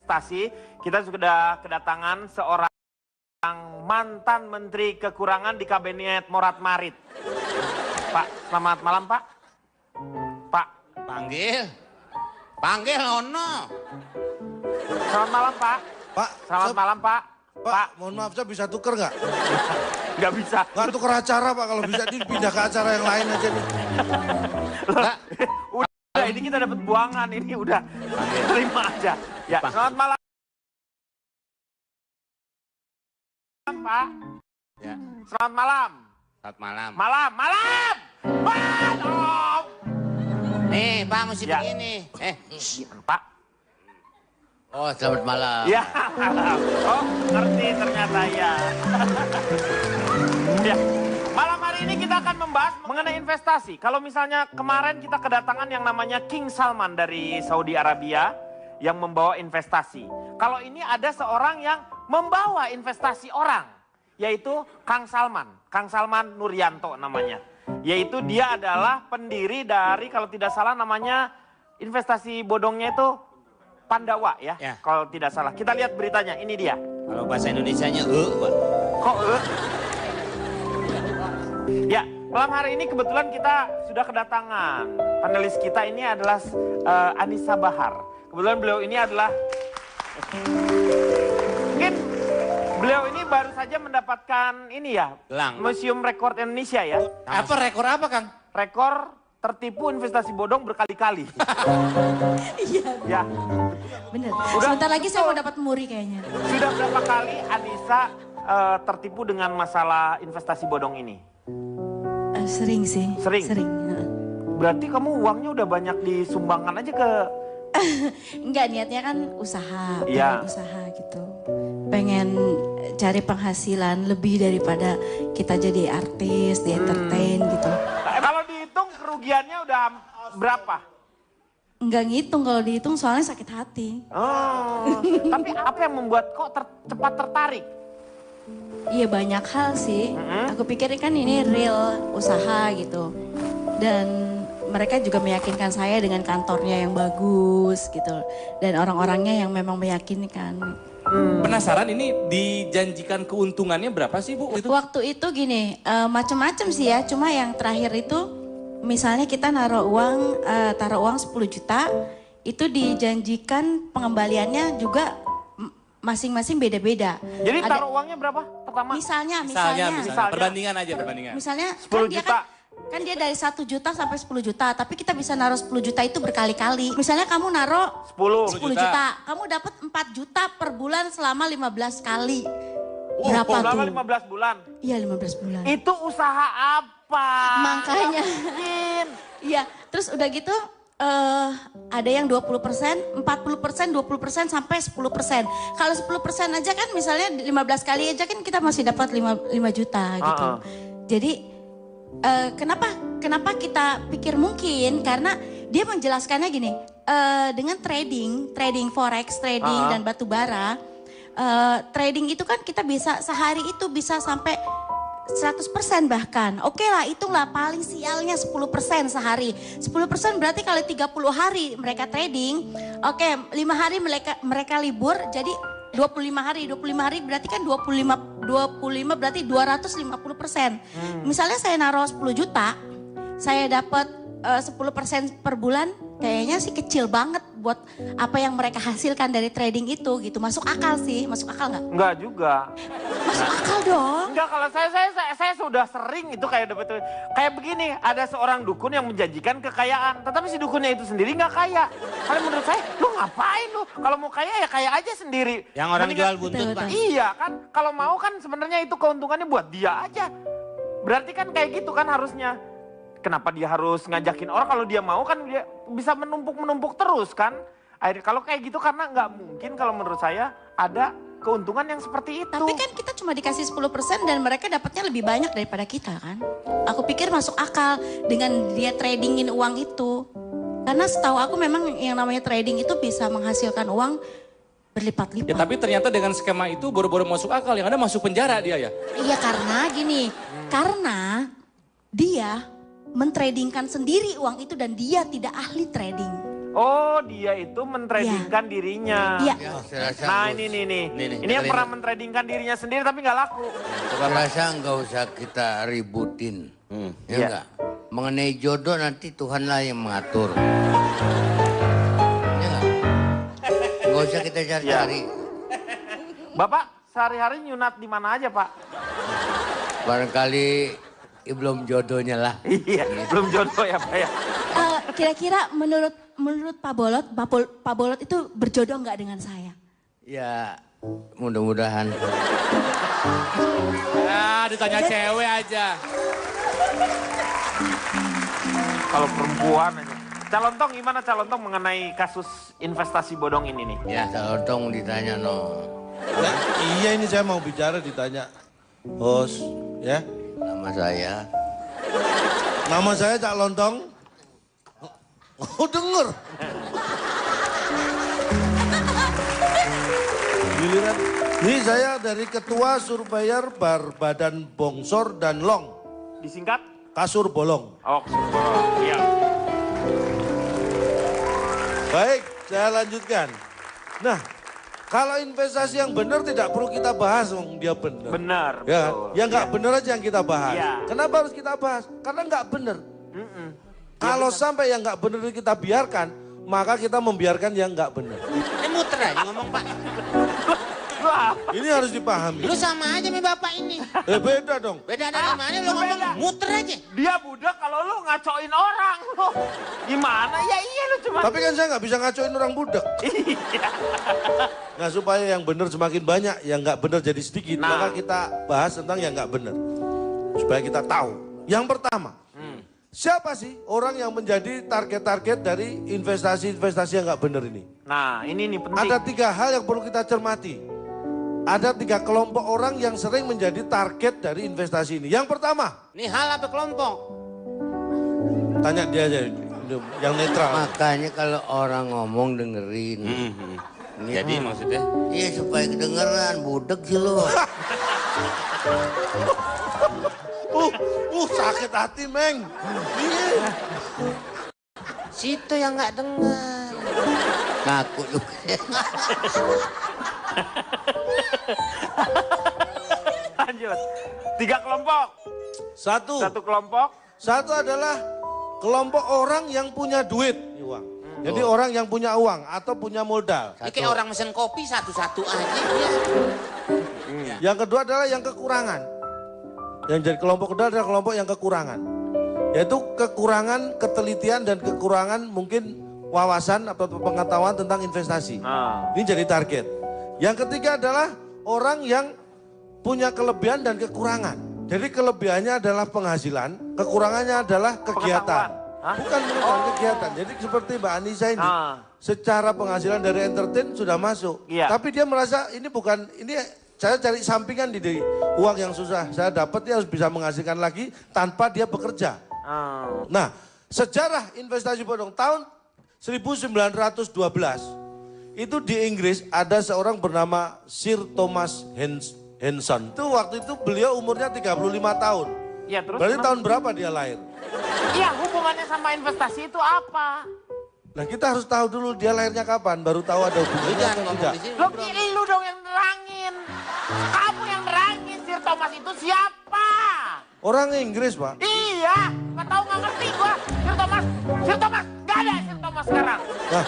investasi, kita sudah kedatangan seorang mantan menteri kekurangan di kabinet Morat Marit. Pak, selamat malam Pak. Pak. Panggil Ono. Selamat malam Pak. Pak. Selamat malam Pak. Pak, mohon maaf saya bisa tuker nggak? Nggak bisa. Nggak tuker acara Pak, kalau bisa pindah ke acara yang lain aja nih. Udah, ini kita dapat buangan, ini udah. Terima aja. Ya, selamat malam Pak. Ya. Selamat malam. Selamat malam. Malam. Malam. Nih Pak mesti Ya. begini. Pak. Oh selamat malam. Ya, malam. Oh, ngerti ternyata ya. Ya. Malam hari ini kita akan membahas mengenai investasi. Kalau misalnya kemarin kita kedatangan yang namanya King Salman dari Saudi Arabia yang membawa investasi. Kalau ini ada seorang yang membawa investasi orang, yaitu Kang Salman Nuryanto namanya. Yaitu dia adalah pendiri dari, kalau tidak salah namanya investasi bodongnya itu Pandawa ya, kalau tidak salah. Kita lihat beritanya, ini dia. Kalau bahasa Indonesianya Pak. Kok Ya, malam hari ini kebetulan kita sudah kedatangan. Panelis kita ini adalah Anissa Bahar. Kebetulan beliau ini adalah, mungkin beliau ini baru saja mendapatkan ini ya, Gelang. Museum Rekor Indonesia ya. Apa rekor apa Kang? Rekor tertipu investasi bodong berkali-kali. Iya, Ya, bener. Sebentar lagi saya mau dapat muri kayaknya. sudah berapa kali Anissa tertipu dengan masalah investasi bodong ini? Sering sih. Sering? Sering. Berarti kamu uangnya udah banyak disumbangkan aja ke... Enggak, niatnya kan usaha, Iya. pengen usaha gitu. Pengen cari penghasilan lebih daripada kita jadi artis, di entertain gitu. Kalau dihitung kerugiannya udah berapa? Enggak ngitung, kalau dihitung soalnya sakit hati. Oh, tapi apa yang membuat kok cepat tertarik? Iya banyak hal sih. Aku pikir kan ini real usaha gitu. Dan mereka juga meyakinkan saya dengan kantornya yang bagus gitu. Dan orang-orangnya yang memang meyakinkan. Penasaran ini dijanjikan keuntungannya berapa sih Bu? Waktu itu gini, macam-macam sih ya. Cuma yang terakhir itu misalnya kita taruh uang 10 juta. Itu dijanjikan pengembaliannya juga masing-masing beda-beda. Jadi taruh uangnya berapa pertama? Misalnya. Perbandingan aja. Misalnya 10 kan dia juta. kan dia dari 1 juta sampai 10 juta, tapi kita bisa naruh 10 juta itu berkali-kali. Misalnya kamu naruh 10 juta, kamu dapat 4 juta per bulan selama 15 kali. Berapa Selama tuh? 15 bulan. Iya 15 bulan. Itu usaha apa? Makanya. Mungkin. Iya, terus udah gitu ada yang 20%, 40%, 20% sampai 10%. Kalau 10% aja kan misalnya 15 kali aja kan kita masih dapat 5 juta gitu. Jadi kenapa kita pikir mungkin karena dia menjelaskannya gini, dengan trading forex, trading dan batu bara, trading itu kan kita bisa sehari itu bisa sampai 100% bahkan. Oke lah, hitunglah paling sialnya 10% sehari. 10% berarti kali 30 hari mereka trading. Oke, 5 hari mereka libur jadi 25 hari. 25 hari berarti kan 25 berarti 250%. Misalnya saya naruh 10 juta, saya dapat 10% per bulan, kayaknya sih kecil banget buat apa yang mereka hasilkan dari trading itu gitu. Masuk akal sih, masuk akal nggak? Enggak juga. Masuk akal dong. Enggak, kalau saya sudah sering itu kayak dapat kayak begini, ada seorang dukun yang menjanjikan kekayaan, tetapi si dukunnya itu sendiri nggak kaya. Kalau menurut saya, lu ngapain lu? Kalau mau kaya ya kaya aja sendiri. Yang orang jual buntut Pak. Iya kan, kalau mau kan sebenarnya itu keuntungannya buat dia aja. Berarti kan kayak gitu kan harusnya. Kenapa dia harus ngajakin orang, kalau dia mau kan dia bisa menumpuk terus kan. Akhirnya kalau kayak gitu karena nggak mungkin kalau menurut saya ada keuntungan yang seperti itu. Tapi kan kita cuma dikasih 10% dan mereka dapatnya lebih banyak daripada kita kan. Aku pikir masuk akal dengan dia tradingin uang itu. Karena setahu aku memang yang namanya trading itu bisa menghasilkan uang berlipat-lipat. Ya tapi ternyata dengan skema itu baru-baru masuk akal, yang ada masuk penjara dia ya. Iya karena gini, karena dia mentradingkan sendiri uang itu dan dia tidak ahli trading. Oh, dia itu mentradingkan dirinya. Iya. Ya, saya rasa Nah, nggak ini. Nih, Ini yang dengerin. pernah mentradingkan dirinya sendiri tapi nggak laku. Saya rasa nggak usah kita ributin. Ya Iya. enggak? Mengenai jodoh nanti Tuhanlah yang mengatur. Ya enggak? Nggak usah kita cari-cari. Bapak sehari-hari nyunat di mana aja, Pak? Barangkali belum jodohnya lah. Iya, belum jodoh ya, Pak ya. Kira-kira menurut Pak Bolot itu berjodoh nggak dengan saya? Ya, mudah-mudahan. Ya, ditanya cewek aja. Kalau perempuan aja. Calontong gimana Calontong mengenai kasus investasi bodong ini nih? Ya, Calontong ditanya no. Ya, iya ini saya mau bicara ditanya. Host, ya. Nama saya. Nama saya Cak Lontong. Oh denger. Giliran. Ini saya dari Ketua Surveyor Bar Badan Bongsor dan Long. Disingkat? Kasur Bolong. Oh, iya. Baik, saya lanjutkan. Nah, kalau investasi yang benar tidak perlu kita bahas, dia benar. Benar, Ya, betul. yang nggak benar aja yang kita bahas. Iya. Kenapa harus kita bahas? Karena nggak benar. Mm-mm. Kalau sampai yang nggak benar kita biarkan, maka kita membiarkan yang nggak benar. Ini muter aja ngomong Pak. Wah, Ini harus dipahami. Lu sama aja sama bapak ini. Beda dong. Beda dari mana lu ngomong beda. muter aja. dia budak kalau lu ngacoin orang. Lu gimana? Ya iya lu cuma. Tapi kan saya nggak bisa ngacoin orang budak. Iya. Nah supaya yang benar semakin banyak, yang nggak benar jadi sedikit, Nah. maka kita bahas tentang yang nggak benar. Supaya kita tahu. Yang pertama, siapa sih orang yang menjadi target-target dari investasi-investasi yang nggak benar ini? Nah, ini nih penting. Ada 3 hal yang perlu kita cermati. Ada 3 kelompok orang yang sering menjadi target dari investasi ini. Yang pertama, Ini hal apa kelompok? tanya dia aja, yang netral. Makanya kalau orang ngomong dengerin. Jadi maksudnya? Iya supaya kedengeran, budek sih lu. Sakit hati, Meng. Iya. Situ yang nggak dengar. Ngaku juga. Lanjut. 3 kelompok. Satu Kelompok. adalah kelompok orang yang punya duit. Uang. Jadi orang yang punya uang atau punya modal. Ini kayak orang mesen kopi satu-satu aja. Ya. Yang kedua adalah yang kekurangan. Yang jadi kelompok kedua adalah kelompok yang kekurangan. Yaitu kekurangan ketelitian dan kekurangan mungkin wawasan atau pengetahuan tentang investasi. Nah. Ini jadi target. Yang ketiga adalah orang yang punya kelebihan dan kekurangan. Jadi kelebihannya adalah penghasilan, kekurangannya adalah kegiatan. Pengetahuan. Hah? Bukan pengetahuan, kegiatan. Jadi seperti Mbak Anissa ini, secara penghasilan dari entertain sudah masuk. Iya. Tapi dia merasa ini bukan, ini saya cari sampingan di uang yang susah. Saya dapat dia harus bisa menghasilkan lagi tanpa dia bekerja. Nah, sejarah investasi bodong tahun 1912 itu di Inggris ada seorang bernama Sir Thomas Henson. Itu waktu itu beliau umurnya 35 tahun. Iya, terus Berarti kenapa? tahun berapa dia lahir? Iya, hubungannya sama investasi itu apa? Nah kita harus tahu dulu dia lahirnya kapan, baru tahu ada hubungannya Jangan atau ngomong tidak. di sini. Lo lu dong yang nerangin. Kamu yang nerangin Sir Thomas itu siapa? Orang Inggris Pak. Iya, nggak tahu nggak ngerti gua. Sir Thomas, nggak ada Sir Thomas sekarang. Nah,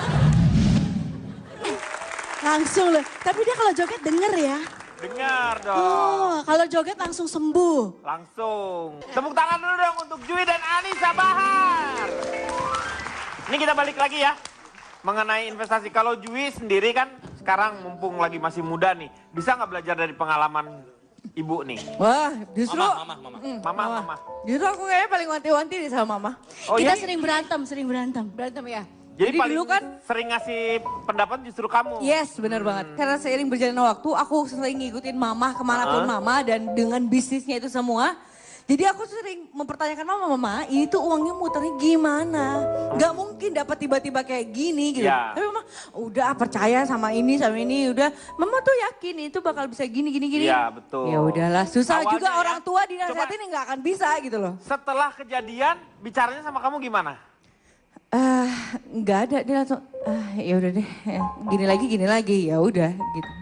Langsung loh. Tapi dia kalau joget denger ya. Dengar dong. Oh, kalau joget langsung sembuh. Langsung. Tepuk tangan dulu dong untuk Jui dan Anissa Bahar. Ini kita balik lagi ya. Mengenai investasi. Kalau Jui sendiri kan sekarang mumpung lagi masih muda nih. Bisa nggak belajar dari pengalaman ibu nih? Wah, justru Mama. justru aku kayaknya paling wanti-wanti nih sama mama. Oh Kita iya? sering berantem. Berantem ya. Jadi paling dulu kan, sering ngasih pendapat justru kamu. yes benar banget. Karena seiring berjalannya waktu, aku sering ngikutin mama kemanapun mama dan dengan bisnisnya itu semua. Jadi aku sering mempertanyakan mama, ini tuh uangnya muternya gimana? Gak mungkin dapat tiba-tiba kayak gini gitu. Ya. Tapi mama udah percaya sama ini, udah. Mama tuh yakin itu bakal bisa gini. Iya, betul. Ya udahlah, susah Awalnya juga ya, orang tua dinasihatin nggak akan bisa gitu loh. Setelah kejadian, bicaranya sama kamu gimana? Nggak ada, dia langsung ya udah deh, gini lagi, ya udah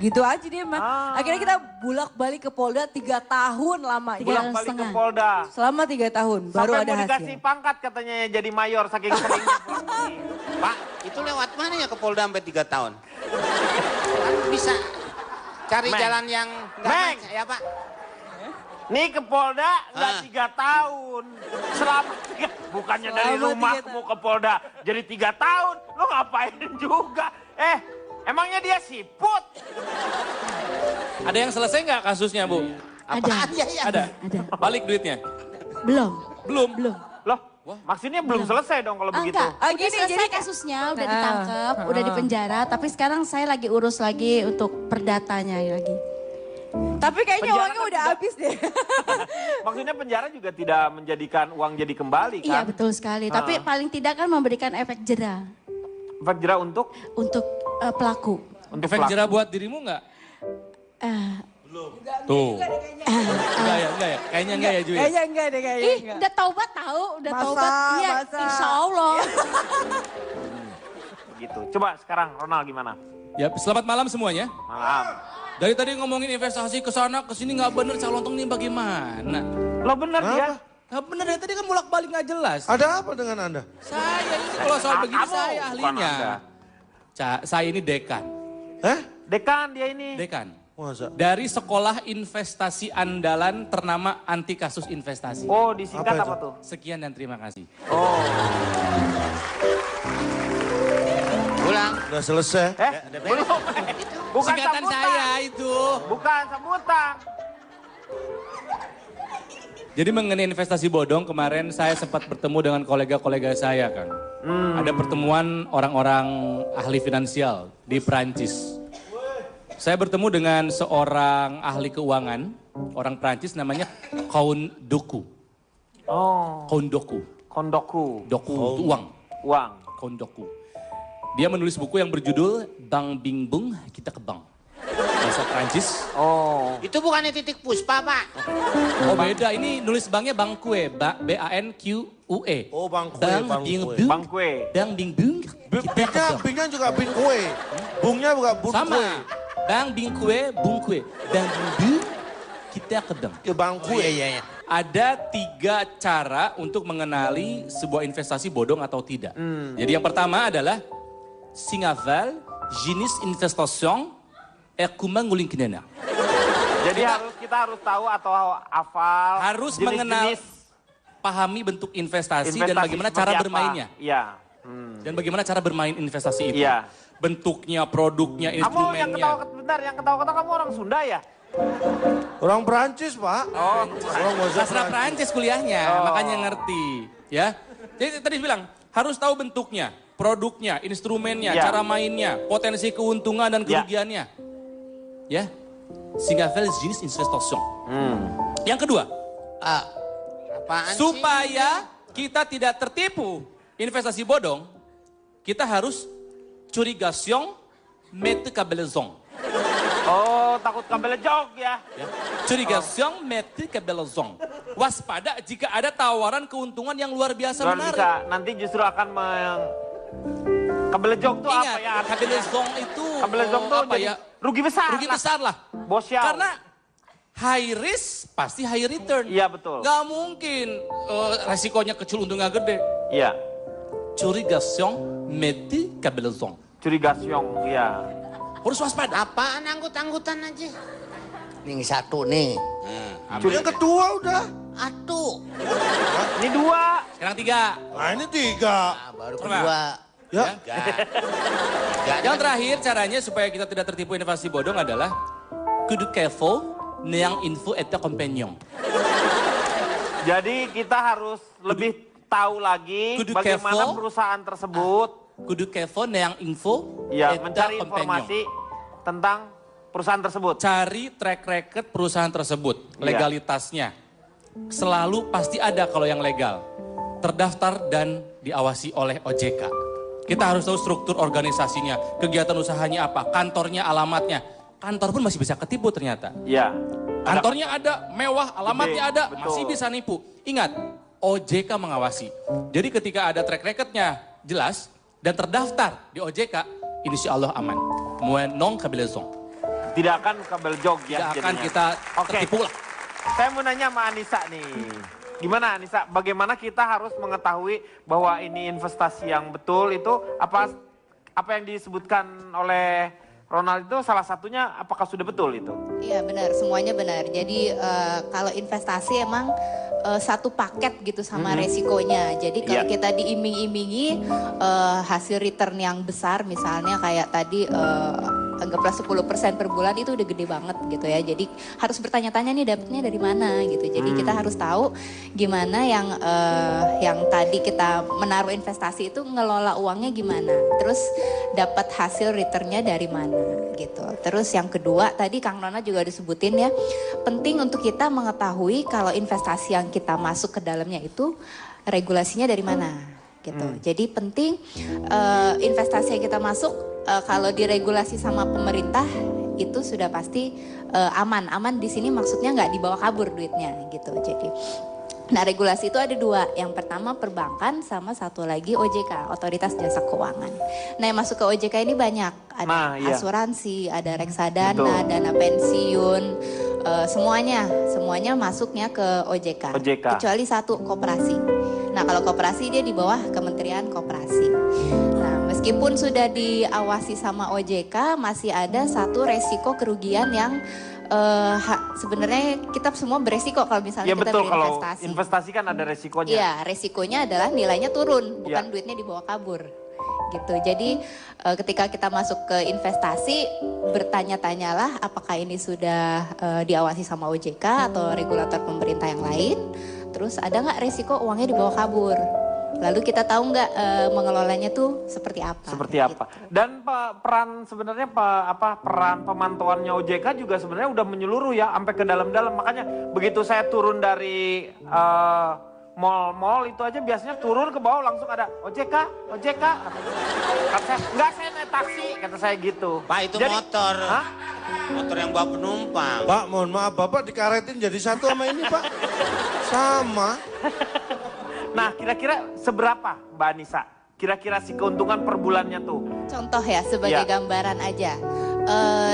gitu aja dia mah. Akhirnya kita bulak-balik ke Polda 3 tahun lamanya. Bolak-balik ke Polda. Selama 3 tahun baru Sampai ada mau dikasih hasil. pangkat katanya jadi mayor saking seringnya pulang pergi. Pak, itu lewat mana ya ke Polda sampai 3 tahun? Kan bisa cari Meng. jalan yang nggak Meng. macet, ya Pak? Nih ke Polda nggak 3 tahun. Selama bukannya dari Selama rumah 3 tahun. mau ke Polda jadi 3 tahun. Lo ngapain juga? Emangnya dia siput? Ada yang selesai nggak kasusnya, Bu? Apaan ya? Ada? Ada. Balik duitnya? Belum. Belum? Loh, maksudnya belum selesai dong kalau begitu. Enggak, udah gini, selesai jadi kasusnya, udah ditangkap, udah dipenjara. Tapi sekarang saya lagi urus lagi untuk perdatanya lagi. Tapi kayaknya Penjara uangnya kan udah tidak- habis deh. Maksudnya penjara juga tidak menjadikan uang jadi kembali kan? Iya betul sekali, tapi paling tidak kan memberikan efek jera Efek jera untuk pelaku. Efek pelaku. jerah buat dirimu nggak? Eh, Tuh. Enggak ya? Kayaknya enggak ya, Juy? Kayaknya enggak deh, kayaknya ih, enggak. udah taubat tahu, udah Masa, taubat. Iya, masa. insya Allah. Gitu. Coba sekarang Ronald gimana? Ya, selamat malam semuanya. Malam. Dari tadi ngomongin investasi ke sana ke sini nggak bener, Calontong ini bagaimana? Lo bener dia. Nggak bener ya, tadi kan bolak-balik nggak jelas. Ada apa dengan Anda? Saya ini kalau soal begini Kamu, saya bukan ahlinya. Anda. Saya ini dekan. Dekan dia ini. Dekan. Masa? Dari sekolah investasi andalan ternama anti kasus investasi. Oh, disingkat Apa apa, itu? tuh? Sekian dan terima kasih. Oh. Pulang. Udah selesai. Belum. Bukan Singkatan sambutan. saya itu. Bukan sambutan. Jadi mengenai investasi bodong, kemarin saya sempat bertemu dengan kolega-kolega saya kan. Ada pertemuan orang-orang ahli finansial di Prancis. Saya bertemu dengan seorang ahli keuangan, orang Prancis namanya Count Doku. Oh, Count Doku. kondoku. Doku itu uang. Uang. Count Doku. Dia menulis buku yang berjudul Bang Bing Bung, Kita ke Bank. Bahasa Prancis. Oh. Itu bukannya titik puspa, Pak. Oh beda, ini nulis banknya Bangkue, B-A-N-Q-U-E. Oh, Bangkue, Bang Bangkue. Bing Bung. Bangkue. Bang Bing Bung, Kita ke Bingnya, Bank. bingnya juga bing kue. Bungnya bukan bung Sama. kue. Bang Bing Kue, Bung Kue. Bang Bing Bung, Kita ke Bank. Ya bang kue. Iya. Ada 3 cara untuk mengenali sebuah investasi bodong atau tidak. Jadi yang pertama adalah Singaval, jenis investasi, kumang nguling kinena. Jadi kita harus tahu atau hafal Harus mengenal, pahami bentuk investasi dan bagaimana seperti cara apa. bermainnya. Iya. Dan bagaimana cara bermain investasi itu. Iya. Bentuknya, produknya, Kamu yang instrumennya. bentar, yang ketawa-ketawa kamu orang Sunda ya? Orang Perancis, Pak. Oh, Orang bahasa Sastra Prancis kuliahnya, Oh. makanya ngerti. Ya. Jadi tadi bilang, harus tahu bentuknya, produknya, instrumennya, Ya. cara mainnya, potensi keuntungan dan Ya. kerugiannya. Ya. Singavel jenis investasi. Yang kedua, Apaan sih? supaya kita tidak tertipu investasi bodong, kita harus curigasion mete kabelezong. Oh, takut kabel jog ya? Ya. Curigasion mete kabelezong. Waspada jika ada tawaran keuntungan yang luar biasa Luar menarik. bisa, nanti justru akan kabel jog tuh Ingat, apa ya? kabelezong itu Kabelezong tuh apa jadi ya? rugi besar. Rugi lah. besar lah. Bosial. Karena high risk pasti high return. Iya, betul. Gak mungkin resikonya kecil untungnya gede. Iya, Curigasion mete kabelezong. curigasyong, iya. Harus waspada. Apaan anggut-anggutan aja? Nih satu nih. Yang kedua udah. Atuh. Ini 2. Sekarang 3. Nah ini 3. Nah, baru kedua. Ya. Yang terakhir caranya supaya kita tidak tertipu investasi bodong adalah kudu careful neang info et compagnon. Jadi kita harus lebih tahu lagi Kudu bagaimana careful. perusahaan tersebut Kudu careful neang info ya et mencari compagnon. informasi tentang perusahaan tersebut. Cari track record perusahaan tersebut, Iya. legalitasnya. Selalu pasti ada kalau yang legal. Terdaftar dan diawasi oleh OJK. Kita harus tahu struktur organisasinya, kegiatan usahanya apa, kantornya, alamatnya. Kantor pun masih bisa ketipu ternyata. Iya. Kantornya ada, mewah, alamatnya Gede, ada, betul. masih bisa nipu. Ingat, OJK mengawasi. Jadi ketika ada track recordnya jelas dan terdaftar di OJK, insya Allah aman. Non kabelezong. Tidak akan kabel jog ya. Tidak akan jadinya. kita Oke. tertipu lah. Saya mau nanya sama Anissa nih. Gimana Anissa, bagaimana kita harus mengetahui bahwa ini investasi yang betul itu apa yang disebutkan oleh Ronald itu salah satunya apakah sudah betul itu? Iya benar, semuanya benar. Jadi kalau investasi emang satu paket gitu sama resikonya. Jadi kalau kita diiming-imingi hasil return yang besar misalnya kayak tadi anggaplah 10% per bulan itu udah gede banget gitu ya. Jadi harus bertanya-tanya nih dapetnya dari mana gitu. Jadi kita harus tahu gimana yang tadi kita menaruh investasi itu ngelola uangnya gimana. Terus dapat hasil returnnya dari mana gitu. Terus yang kedua tadi Kang Nona juga disebutin ya. Penting untuk kita mengetahui kalau investasi yang kita masuk ke dalamnya itu regulasinya dari mana gitu. Jadi penting investasi yang kita masuk kalau diregulasi sama pemerintah itu sudah pasti aman. Aman di sini maksudnya nggak dibawa kabur duitnya gitu. Jadi, nah regulasi itu ada dua. Yang pertama perbankan sama satu lagi OJK, Otoritas Jasa Keuangan. Nah yang masuk ke OJK ini banyak. Ada asuransi, ada reksadana, dana pensiun, semuanya masuknya ke OJK. Kecuali satu koperasi. Nah kalau koperasi dia di bawah Kementerian Koperasi. Nah meskipun sudah diawasi sama OJK masih ada satu resiko kerugian yang sebenarnya kita semua beresiko kalau misalnya kita betul, berinvestasi. Kalau investasi kan ada resikonya. Iya resikonya adalah nilainya turun bukan duitnya dibawa kabur. Gitu. Jadi ketika kita masuk ke investasi bertanya-tanyalah apakah ini sudah diawasi sama OJK atau regulator pemerintah yang lain. Terus ada nggak resiko uangnya dibawa kabur? Lalu kita tahu nggak mengelolanya tuh seperti apa? Seperti apa? Gitu. Dan peran sebenarnya peran pemantauannya OJK juga sebenarnya udah menyeluruh ya sampai ke dalam-dalam. Makanya begitu saya turun dari mall itu aja biasanya turun ke bawah langsung ada OJK. Kata saya, saya naik taksi, kata saya gitu. Pak itu jadi, motor. Motor yang bawa penumpang. Pak, mohon maaf, Bapak dikaretin jadi satu sama ini, Pak. Sama. Nah, kira-kira seberapa, Mbak Anissa? Kira-kira si keuntungan per bulannya tuh? Contoh ya, sebagai gambaran aja.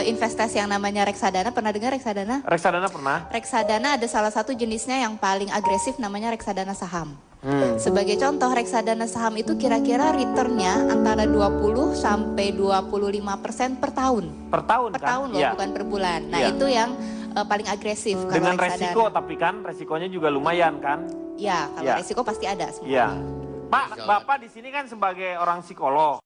Investasi yang namanya reksadana, pernah dengar reksadana? Reksadana pernah. Reksadana ada salah satu jenisnya yang paling agresif namanya reksadana saham. Sebagai contoh, reksadana saham itu kira-kira returnnya antara 20 sampai 25% per tahun. Per tahun per kan? tahun loh, bukan per bulan. Nah itu yang paling agresif. Dengan kalau resiko, tapi kan resikonya juga lumayan kan? Ya, kalau resiko pasti ada. Iya. Pak, Bapak di sini kan sebagai orang psikolog.